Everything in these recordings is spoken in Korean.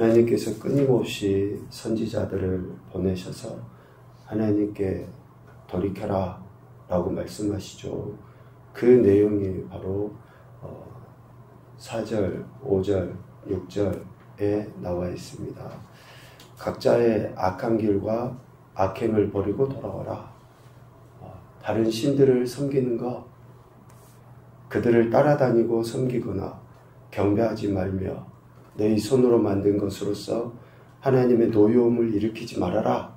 하나님께서 끊임없이 선지자들을 보내셔서 하나님께 돌이켜라 라고 말씀하시죠. 그 내용이 바로 4절, 5절, 6절에 나와 있습니다. 각자의 악한 길과 악행을 버리고 돌아와라. 다른 신들을 섬기는 것, 그들을 따라다니고 섬기거나 경배하지 말며 내 손으로 만든 것으로서 하나님의 노여움을 일으키지 말아라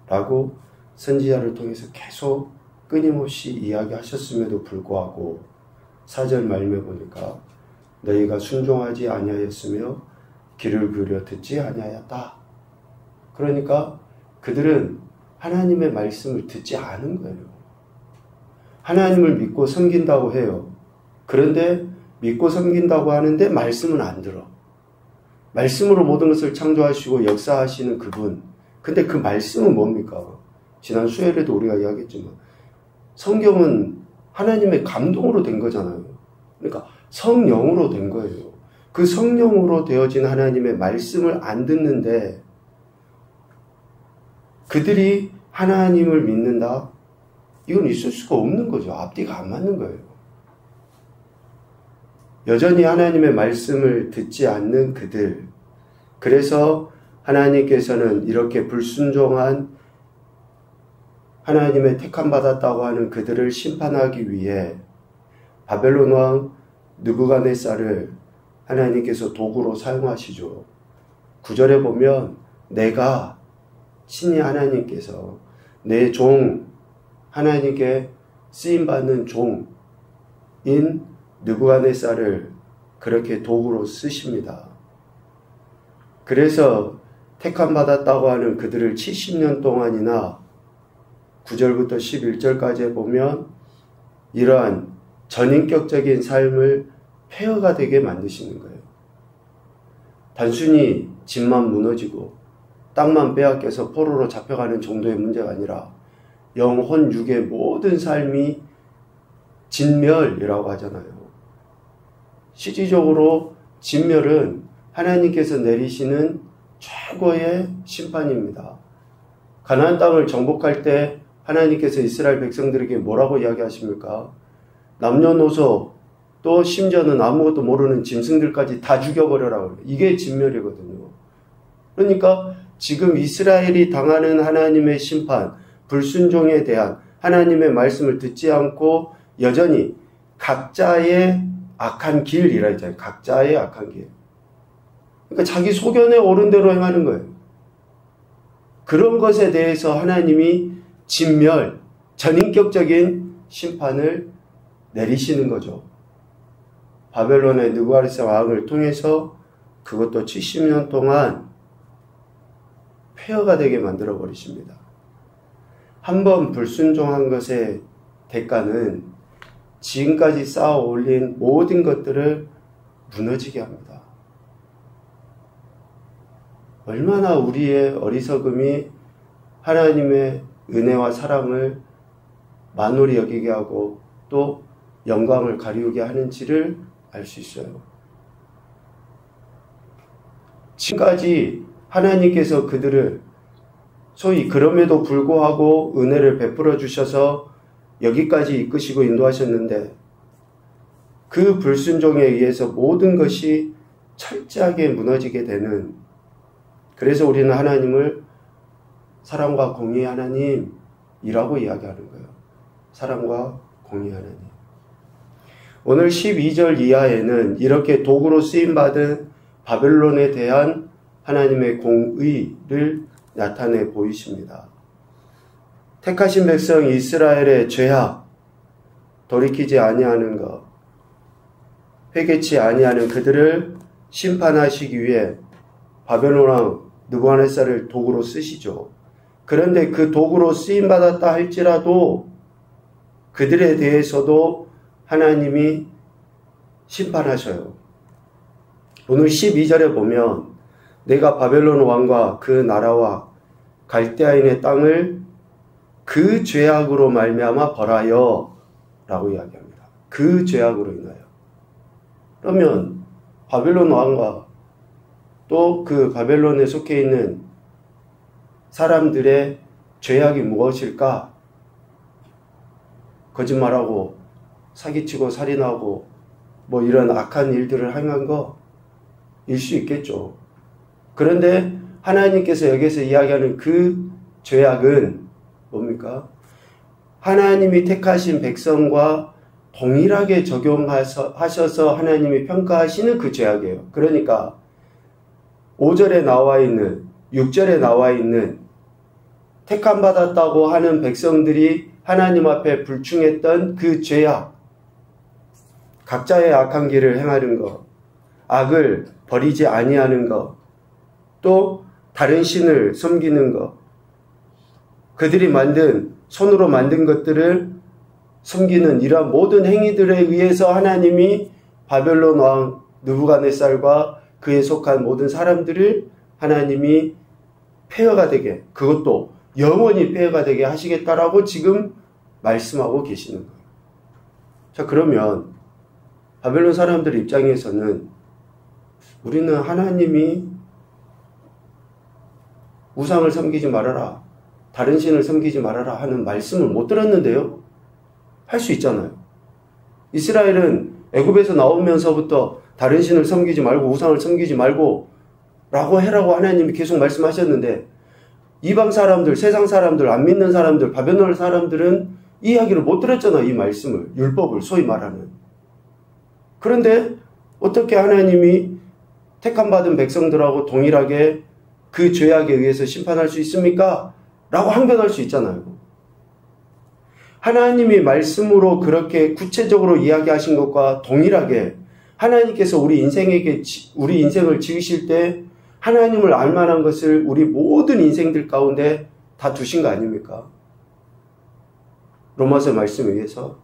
라고 선지자를 통해서 계속 끊임없이 이야기하셨음에도 불구하고 4절 말씀에 보니까 너희가 순종하지 아니하였으며 귀를 기울여 듣지 아니하였다. 그러니까 그들은 하나님의 말씀을 듣지 않은 거예요. 하나님을 믿고 섬긴다고 해요. 그런데 믿고 섬긴다고 하는데 말씀은 안 들어. 말씀으로 모든 것을 창조하시고 역사하시는 그분. 근데 그 말씀은 뭡니까? 지난 수요일에도 우리가 이야기했지만 성경은 하나님의 감동으로 된 거잖아요. 그러니까 성령으로 된 거예요. 그 성령으로 되어진 하나님의 말씀을 안 듣는데 그들이 하나님을 믿는다? 이건 있을 수가 없는 거죠. 앞뒤가 안 맞는 거예요. 여전히 하나님의 말씀을 듣지 않는 그들. 그래서 하나님께서는 이렇게 불순종한 하나님의 택함받았다고 하는 그들을 심판하기 위해 바벨론 왕 느부갓네살을 하나님께서 도구로 사용하시죠. 9절에 보면 내가 친히 하나님께서 내 종 하나님께 쓰임받는 종인 느부갓네살을 그렇게 도구로 쓰십니다. 그래서 택함받았다고 하는 그들을 70년 동안이나 9절부터 11절까지 보면 이러한 전인격적인 삶을 폐허가 되게 만드시는 거예요. 단순히 집만 무너지고 땅만 빼앗겨서 포로로 잡혀가는 정도의 문제가 아니라 영혼, 육의 모든 삶이 진멸이라고 하잖아요. 실질적으로 진멸은 하나님께서 내리시는 최고의 심판입니다. 가나안 땅을 정복할 때 하나님께서 이스라엘 백성들에게 뭐라고 이야기하십니까? 남녀노소 또 심지어는 아무것도 모르는 짐승들까지 다 죽여버려라고. 이게 진멸이거든요. 그러니까 지금 이스라엘이 당하는 하나님의 심판, 불순종에 대한 하나님의 말씀을 듣지 않고 여전히 각자의 악한 길이라 했잖아요. 각자의 악한 길. 그러니까 자기 소견에 옳은 대로 행하는 거예요. 그런 것에 대해서 하나님이 진멸, 전인격적인 심판을 내리시는 거죠. 바벨론의 느부갓네살 왕을 통해서 그것도 70년 동안 폐허가 되게 만들어 버리십니다. 한번 불순종한 것의 대가는 지금까지 쌓아 올린 모든 것들을 무너지게 합니다. 얼마나 우리의 어리석음이 하나님의 은혜와 사랑을 만홀히 여기게 하고 또 영광을 가리우게 하는지를 알 수 있어요. 지금까지 하나님께서 그들을 소위 그럼에도 불구하고 은혜를 베풀어 주셔서 여기까지 이끄시고 인도하셨는데 그 불순종에 의해서 모든 것이 철저하게 무너지게 되는, 그래서 우리는 하나님을 사랑과 공의의 하나님이라고 이야기하는 거예요. 사랑과 공의의 하나님. 오늘 12절 이하에는 이렇게 도구로 쓰임받은 바벨론에 대한 하나님의 공의를 나타내 보이십니다. 택하신 백성 이스라엘의 죄악, 돌이키지 아니하는 것, 회개치 아니하는 그들을 심판하시기 위해 바벨론 왕 느부갓네살을 도구로 쓰시죠. 그런데 그 도구로 쓰임받았다 할지라도 그들에 대해서도 하나님이 심판하셔요. 오늘 12절에 보면 내가 바벨론 왕과 그 나라와 갈대아인의 땅을 그 죄악으로 말미암아 벌하여 라고 이야기합니다. 그 죄악으로 인하여. 그러면 바벨론 왕과 또 그 바벨론에 속해 있는 사람들의 죄악이 무엇일까? 거짓말하고 사기치고 살인하고 뭐 이런 악한 일들을 행한 거일 수 있겠죠. 그런데 하나님께서 여기서 이야기하는 그 죄악은 뭡니까? 하나님이 택하신 백성과 동일하게 적용하셔서 하나님이 평가하시는 그 죄악이에요. 그러니까 5절에 나와 있는 6절에 나와 있는 택함 받았다고 하는 백성들이 하나님 앞에 불충했던 그 죄악, 각자의 악한 길을 행하는 것, 악을 버리지 아니하는 것, 또 다른 신을 섬기는 것, 그들이 손으로 만든 것들을 섬기는 이러한 모든 행위들에 의해서 하나님이 바벨론 왕 느부갓네살과 그에 속한 모든 사람들을 하나님이 폐허가 되게, 그것도 영원히 폐허가 되게 하시겠다라고 지금 말씀하고 계시는 거예요. 자, 그러면 바벨론 사람들 입장에서는 우리는 하나님이 우상을 섬기지 말아라, 다른 신을 섬기지 말아라 하는 말씀을 못 들었는데요. 할 수 있잖아요. 이스라엘은 애굽에서 나오면서부터 다른 신을 섬기지 말고 우상을 섬기지 말고 라고 해라고 하나님이 계속 말씀하셨는데, 이방 사람들, 세상 사람들, 안 믿는 사람들, 바벨론 사람들은 이 이야기를 못 들었잖아요. 이 말씀을, 율법을 소위 말하는. 그런데 어떻게 하나님이 택함받은 백성들하고 동일하게 그 죄악에 의해서 심판할 수 있습니까? 라고 항변할 수 있잖아요. 하나님이 말씀으로 그렇게 구체적으로 이야기하신 것과 동일하게 하나님께서 우리 인생을 지으실 때 하나님을 알 만한 것을 우리 모든 인생들 가운데 다 두신 거 아닙니까? 로마서 말씀에 의해서.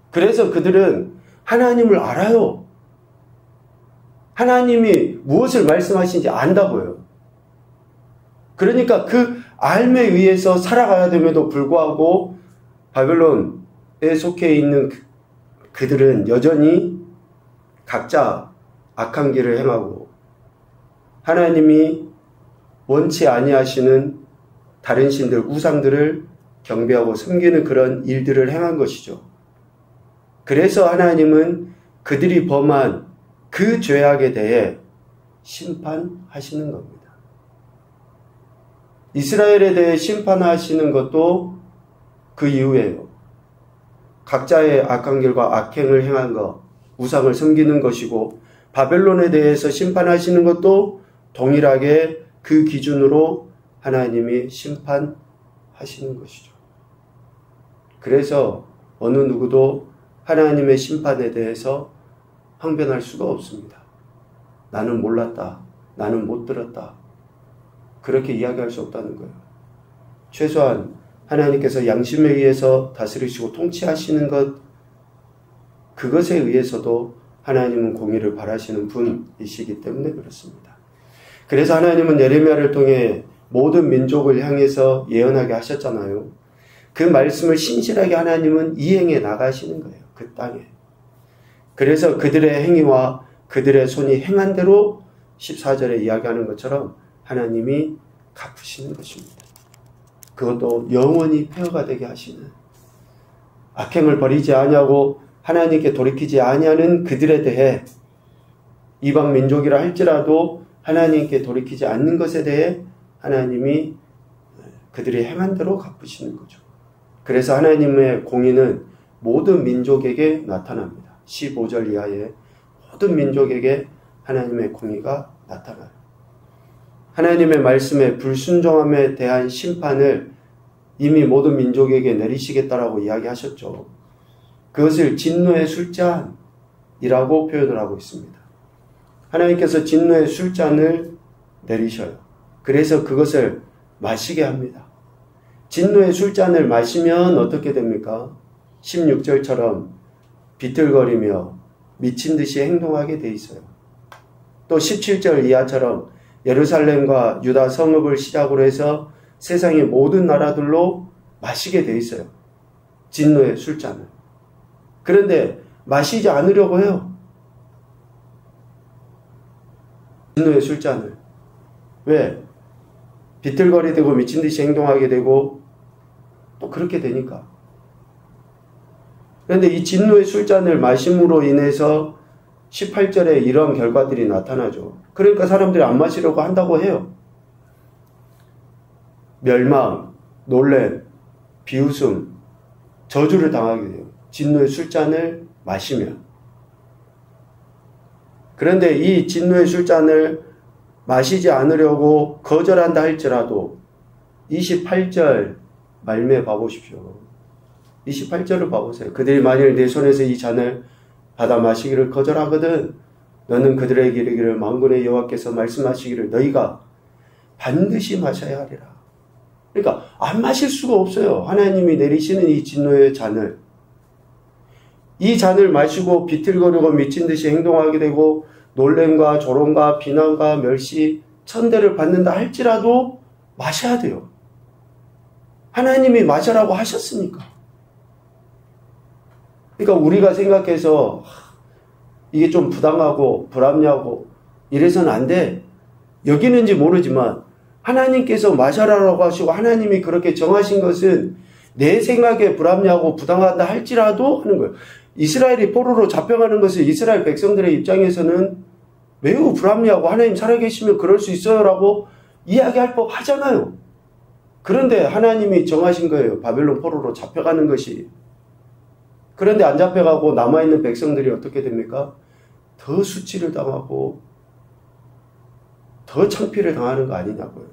그래서 그들은 하나님을 알아요. 하나님이 무엇을 말씀하신지 안다고요. 그러니까 그 알에 의해서 살아가야 됨에도 불구하고 바벨론에 속해 있는 그들은 여전히 각자 악한 길을 행하고 하나님이 원치 아니하시는 다른 신들, 우상들을 경배하고 섬기는 그런 일들을 행한 것이죠. 그래서 하나님은 그들이 범한 그 죄악에 대해 심판하시는 겁니다. 이스라엘에 대해 심판하시는 것도 그 이유예요. 각자의 악한 길과 악행을 행한 것, 우상을 섬기는 것이고, 바벨론에 대해서 심판하시는 것도 동일하게 그 기준으로 하나님이 심판하시는 것이죠. 그래서 어느 누구도 하나님의 심판에 대해서 항변할 수가 없습니다. 나는 몰랐다. 나는 못 들었다. 그렇게 이야기할 수 없다는 거예요. 최소한 하나님께서 양심에 의해서 다스리시고 통치하시는 것, 그것에 의해서도 하나님은 공의를 바라시는 분이시기 때문에 그렇습니다. 그래서 하나님은 예레미야를 통해 모든 민족을 향해서 예언하게 하셨잖아요. 그 말씀을 신실하게 하나님은 이행해 나가시는 거예요. 그 땅에. 그래서 그들의 행위와 그들의 손이 행한 대로 14절에 이야기하는 것처럼 하나님이 갚으시는 것입니다. 그것도 영원히 폐허가 되게 하시는, 악행을 버리지 아니하고 하나님께 돌이키지 아니하는 그들에 대해, 이방 민족이라 할지라도 하나님께 돌이키지 않는 것에 대해 하나님이 그들이 행한 대로 갚으시는 거죠. 그래서 하나님의 공의는 모든 민족에게 나타납니다. 15절 이하에 모든 민족에게 하나님의 공의가 나타나요. 하나님의 말씀에 불순종함에 대한 심판을 이미 모든 민족에게 내리시겠다라고 이야기하셨죠. 그것을 진노의 술잔이라고 표현을 하고 있습니다. 하나님께서 진노의 술잔을 내리셔요. 그래서 그것을 마시게 합니다. 진노의 술잔을 마시면 어떻게 됩니까? 16절처럼 비틀거리며 미친 듯이 행동하게 돼 있어요. 또 17절 이하처럼 예루살렘과 유다 성읍을 시작으로 해서 세상의 모든 나라들로 마시게 돼 있어요. 진노의 술잔을. 그런데 마시지 않으려고 해요. 진노의 술잔을. 왜? 비틀거리되고 미친 듯이 행동하게 되고 또 그렇게 되니까. 그런데 이 진노의 술잔을 마심으로 인해서 18절에 이런 결과들이 나타나죠. 그러니까 사람들이 안 마시려고 한다고 해요. 멸망, 놀램, 비웃음, 저주를 당하게 돼요. 진노의 술잔을 마시면. 그런데 이 진노의 술잔을 마시지 않으려고 거절한다 할지라도 28절 말미에 봐보십시오. 28절을 봐보세요. 그들이 만일 내 손에서 이 잔을 받아 마시기를 거절하거든 너는 그들에게 이르기를 만군의 여호와께서 말씀하시기를 너희가 반드시 마셔야 하리라. 그러니까 안 마실 수가 없어요. 하나님이 내리시는 이 진노의 잔을. 이 잔을 마시고 비틀거리고 미친 듯이 행동하게 되고 놀램과 조롱과 비난과 멸시, 천대를 받는다 할지라도 마셔야 돼요. 하나님이 마셔라고 하셨으니까. 그러니까 우리가 생각해서 이게 좀 부당하고 불합리하고 이래서는 안 돼. 여기는지 모르지만 하나님께서 마셔라라고 하시고 하나님이 그렇게 정하신 것은 내 생각에 불합리하고 부당하다 할지라도 하는 거예요. 이스라엘이 포로로 잡혀가는 것을 이스라엘 백성들의 입장에서는 매우 불합리하고 하나님 살아계시면 그럴 수 있어요 라고 이야기할 법 하잖아요. 그런데 하나님이 정하신 거예요. 바벨론 포로로 잡혀가는 것이. 그런데 안 잡혀가고 남아있는 백성들이 어떻게 됩니까? 더 수치를 당하고 더 창피를 당하는 거 아니냐고요.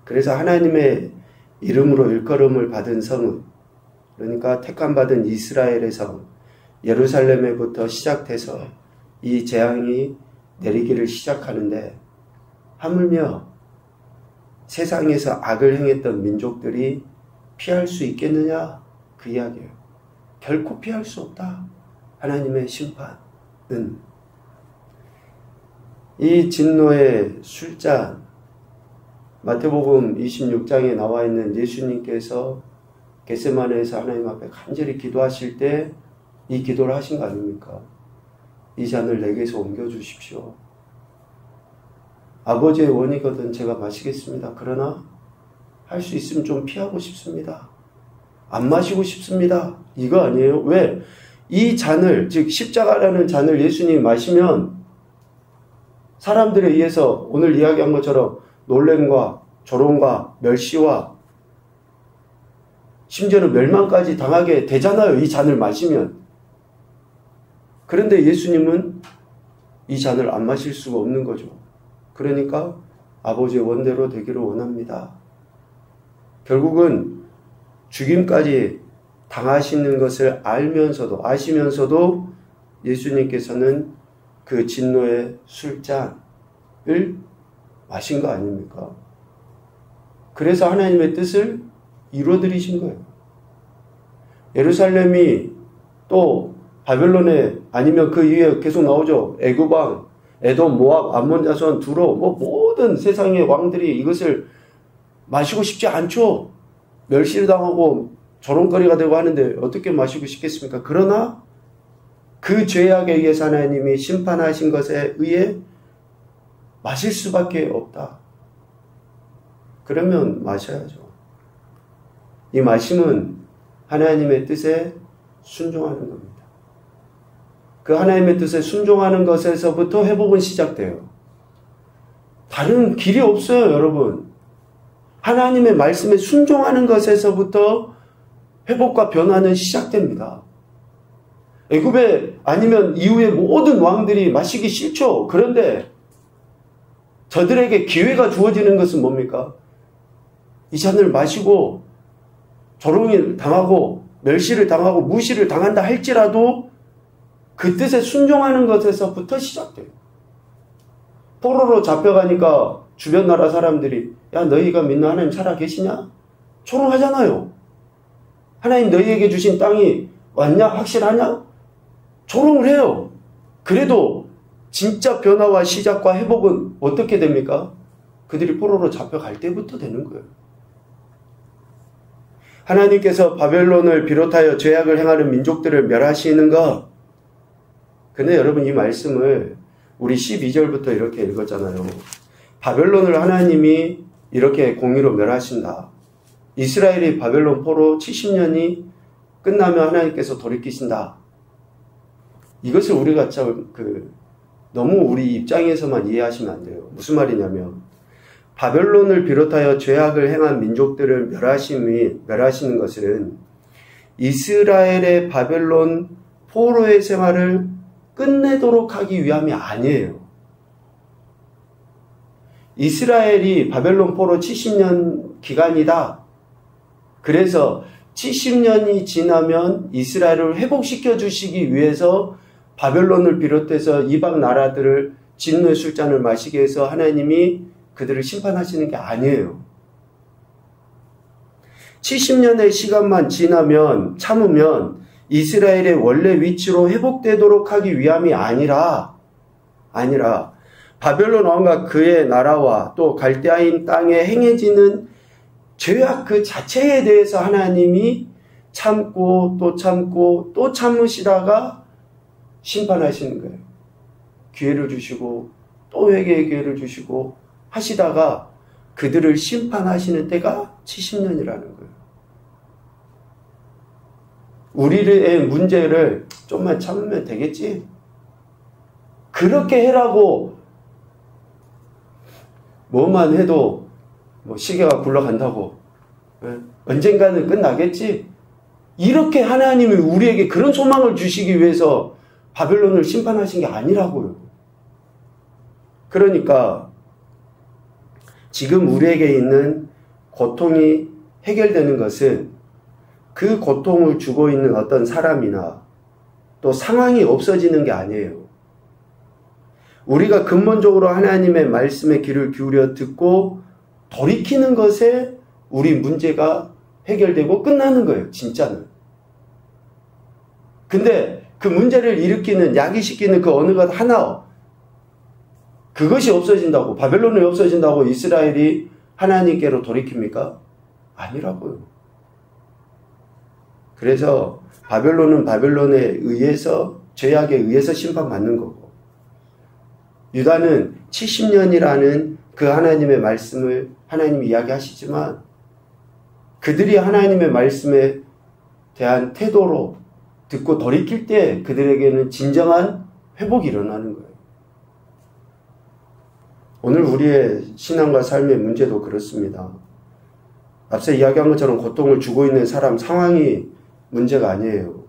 그래서 하나님의 이름으로 일컬음을 받은 성은, 그러니까 택함받은 이스라엘의 성 예루살렘에부터 시작돼서 이 재앙이 내리기를 시작하는데 하물며 세상에서 악을 행했던 민족들이 피할 수 있겠느냐? 그 이야기예요. 결코 피할 수 없다. 하나님의 심판은. 이 진노의 술잔, 마태복음 26장에 나와 있는 예수님께서 겟세마네에서 하나님 앞에 간절히 기도하실 때 이 기도를 하신 거 아닙니까? 이 잔을 내게서 옮겨주십시오. 아버지의 원이거든 제가 마시겠습니다. 그러나 할 수 있으면 좀 피하고 싶습니다. 안 마시고 싶습니다. 이거 아니에요? 왜? 이 잔을, 즉 십자가라는 잔을 예수님이 마시면 사람들에 의해서 오늘 이야기한 것처럼 놀램과 조롱과 멸시와 심지어는 멸망까지 당하게 되잖아요. 이 잔을 마시면. 그런데 예수님은 이 잔을 안 마실 수가 없는 거죠. 그러니까 아버지의 원대로 되기를 원합니다. 결국은 죽임까지 당하시는 것을 아시면서도 예수님께서는 그 진노의 술잔을 마신 거 아닙니까? 그래서 하나님의 뜻을 이루어드리신 거예요. 예루살렘이 또 바벨론에 아니면 그 이후에 계속 나오죠. 애굽왕, 에돔, 모압, 암몬 자손, 두로 모든 세상의 왕들이 이것을 마시고 싶지 않죠. 멸시를 당하고 조롱거리가 되고 하는데 어떻게 마시고 싶겠습니까? 그러나 그 죄악에 의해서 하나님이 심판하신 것에 의해 마실 수밖에 없다. 그러면 마셔야죠. 이 마심은 하나님의 뜻에 순종하는 겁니다. 그 하나님의 뜻에 순종하는 것에서부터 회복은 시작돼요. 다른 길이 없어요, 여러분. 하나님의 말씀에 순종하는 것에서부터 회복과 변화는 시작됩니다. 애굽에 아니면 이후에 모든 왕들이 마시기 싫죠. 그런데 저들에게 기회가 주어지는 것은 뭡니까? 이 잔을 마시고 조롱을 당하고 멸시를 당하고 무시를 당한다 할지라도 그 뜻에 순종하는 것에서부터 시작돼요. 포로로 잡혀가니까 주변 나라 사람들이 야 너희가 믿는 하나님 살아계시냐? 조롱하잖아요. 하나님 너희에게 주신 땅이 왔냐? 확실하냐? 조롱을 해요. 그래도 진짜 변화와 시작과 회복은 어떻게 됩니까? 그들이 포로로 잡혀갈 때부터 되는 거예요. 하나님께서 바벨론을 비롯하여 죄악을 행하는 민족들을 멸하시는 것. 근데 여러분 이 말씀을 우리 12절부터 이렇게 읽었잖아요. 바벨론을 하나님이 이렇게 공의로 멸하신다. 이스라엘이 바벨론 포로 70년이 끝나면 하나님께서 돌이키신다. 이것을 우리가 너무 우리 입장에서만 이해하시면 안 돼요. 무슨 말이냐면 바벨론을 비롯하여 죄악을 행한 민족들을 멸하시는 것은 이스라엘의 바벨론 포로의 생활을 끝내도록 하기 위함이 아니에요. 이스라엘이 바벨론 포로 70년 기간이다. 그래서 70년이 지나면 이스라엘을 회복시켜 주시기 위해서 바벨론을 비롯해서 이방 나라들을 진노의 술잔을 마시게 해서 하나님이 그들을 심판하시는 게 아니에요. 70년의 시간만 참으면 이스라엘의 원래 위치로 회복되도록 하기 위함이 아니라 바벨론 왕과 그의 나라와 또 갈대아인 땅에 행해지는 죄악 그 자체에 대해서 하나님이 참고 또 참으시다가 심판하시는 거예요. 기회를 주시고 또 회개의 기회를 주시고 하시다가 그들을 심판하시는 때가 70년이라는 거예요. 우리의 문제를 좀만 참으면 되겠지? 그렇게 해라고 뭐만 해도 시계가 굴러간다고 언젠가는 끝나겠지? 이렇게 하나님이 우리에게 그런 소망을 주시기 위해서 바벨론을 심판하신 게 아니라고요. 그러니까 지금 우리에게 있는 고통이 해결되는 것은 그 고통을 주고 있는 어떤 사람이나 또 상황이 없어지는 게 아니에요. 우리가 근본적으로 하나님의 말씀에 귀를 기울여 듣고 돌이키는 것에 우리 문제가 해결되고 끝나는 거예요. 진짜는. 근데 그 문제를 일으키는 야기시키는 그 어느 것 하나 그것이 없어진다고 바벨론이 없어진다고 이스라엘이 하나님께로 돌이킵니까? 아니라고요. 그래서 바벨론은 바벨론에 의해서 죄악에 의해서 심판받는 거고 유다는 70년이라는 그 하나님의 말씀을 하나님이 이야기하시지만 그들이 하나님의 말씀에 대한 태도로 듣고 돌이킬 때 그들에게는 진정한 회복이 일어나는 거예요. 오늘 우리의 신앙과 삶의 문제도 그렇습니다. 앞서 이야기한 것처럼 고통을 주고 있는 사람 상황이 문제가 아니에요.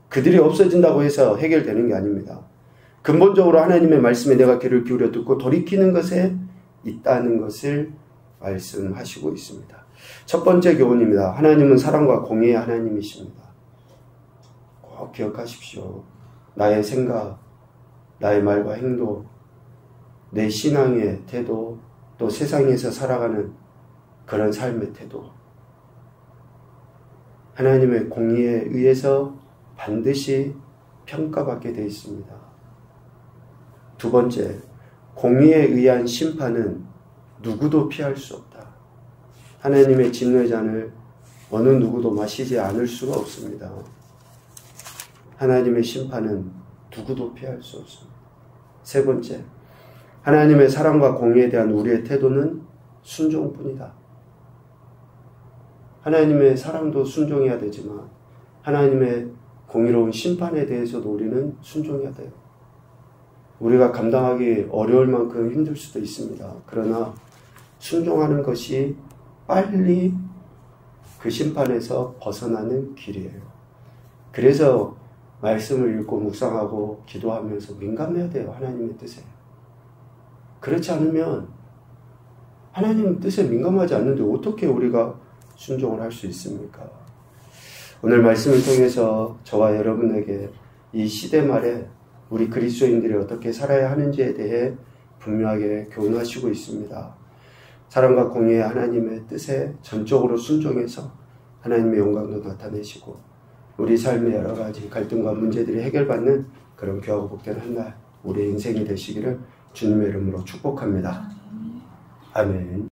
그들이 없어진다고 해서 해결되는 게 아닙니다. 근본적으로 하나님의 말씀에 내가 귀를 기울여 듣고 돌이키는 것에 있다는 것을 말씀하시고 있습니다. 첫 번째 교훈입니다. 하나님은 사랑과 공의의 하나님이십니다. 꼭 기억하십시오. 나의 생각, 나의 말과 행동, 내 신앙의 태도, 또 세상에서 살아가는 그런 삶의 태도. 하나님의 공의에 의해서 반드시 평가받게 되어 있습니다. 두 번째, 공의에 의한 심판은 누구도 피할 수 없다. 하나님의 진노의 잔을 어느 누구도 마시지 않을 수가 없습니다. 하나님의 심판은 누구도 피할 수 없습니다. 세 번째, 하나님의 사랑과 공의에 대한 우리의 태도는 순종뿐이다. 하나님의 사랑도 순종해야 되지만 하나님의 공의로운 심판에 대해서도 우리는 순종해야 돼요. 우리가 감당하기 어려울 만큼 힘들 수도 있습니다. 그러나 순종하는 것이 빨리 그 심판에서 벗어나는 길이에요. 그래서 말씀을 읽고 묵상하고 기도하면서 민감해야 돼요. 하나님의 뜻에. 그렇지 않으면 하나님 뜻에 민감하지 않는데 어떻게 우리가 순종을 할 수 있습니까? 오늘 말씀을 통해서 저와 여러분에게 이 시대 말에 우리 그리스도인들이 어떻게 살아야 하는지에 대해 분명하게 교훈하시고 있습니다. 사랑과 공의의 하나님의 뜻에 전적으로 순종해서 하나님의 영광도 나타내시고 우리 삶의 여러 가지 갈등과 문제들이 해결받는 그런 귀하고 복된 한 날 우리의 인생이 되시기를 주님의 이름으로 축복합니다. 아멘.